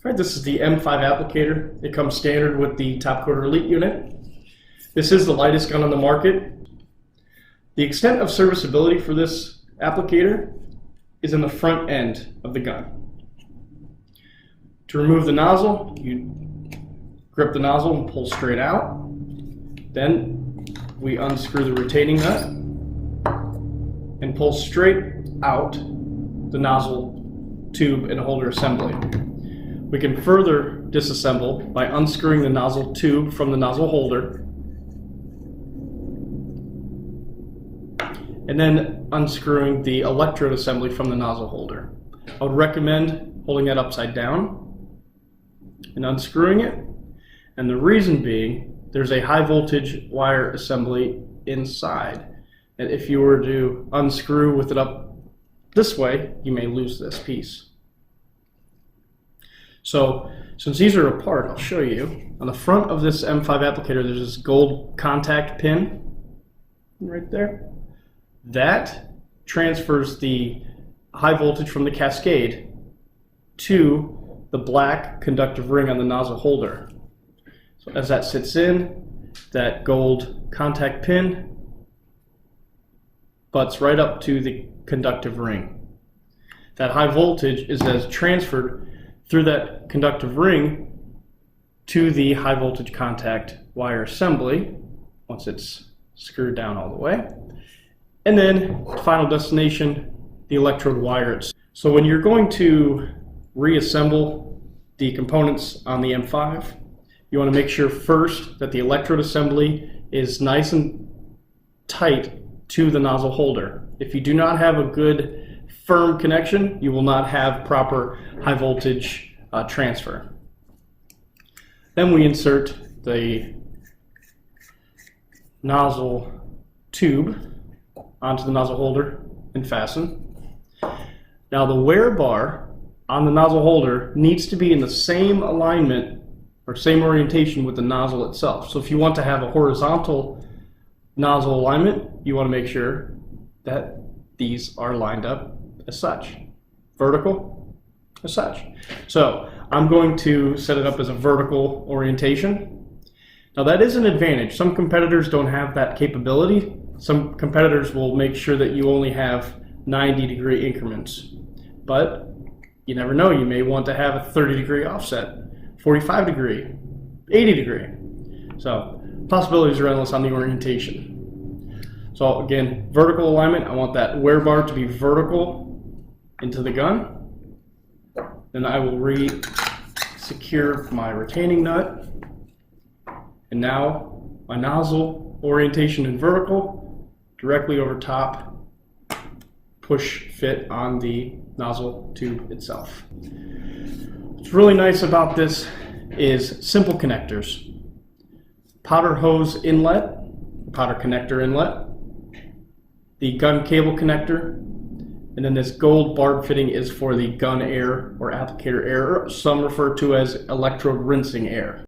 Alright, this is the M5 applicator. It comes standard with the Top Coater Elite unit. This is the lightest gun on the market. The extent of serviceability for this applicator is in the front end of the gun. To remove the nozzle, you grip the nozzle and pull straight out. Then we unscrew the retaining nut and pull straight out the nozzle tube and holder assembly. We can further disassemble by unscrewing the nozzle tube from the nozzle holder and then unscrewing the electrode assembly from the nozzle holder. I would recommend holding that upside down and unscrewing it, and the reason being there's a high voltage wire assembly inside, and if you were to unscrew with it up this way, you may lose this piece. So since these are apart, I'll show you. On the front of this M5 applicator, there's this gold contact pin right there. That transfers the high voltage from the cascade to the black conductive ring on the nozzle holder. So as that sits in, that gold contact pin butts right up to the conductive ring. That high voltage is then transferred through that conductive ring to the high voltage contact wire assembly once it's screwed down all the way. And then final destination, the electrode wire. So when you're going to reassemble the components on the M5, you want to make sure first that the electrode assembly is nice and tight to the nozzle holder. If you do not have a good firm connection, you will not have proper high voltage transfer. Then we insert the nozzle tube onto the nozzle holder and fasten. Now the wear bar on the nozzle holder needs to be in the same alignment or same orientation with the nozzle itself. So if you want to have a horizontal nozzle alignment, you want to make sure that these are lined up as such. Vertical as such. So I'm going to set it up as a vertical orientation. Now that is an advantage. Some competitors don't have that capability. Some competitors will make sure that you only have 90-degree increments. But you never know, you may want to have a 30-degree offset, 45-degree, 80-degree. So possibilities are endless on the orientation. So again, vertical alignment, I want that wear bar to be vertical into the gun. Then I will re-secure my retaining nut. And now my nozzle orientation in vertical, directly over top, push fit on the nozzle tube itself. What's really nice about this is simple connectors. Powder hose inlet, powder connector inlet, the gun cable connector, and then this gold barb fitting is for the gun air or applicator air, some refer to as electrode rinsing air.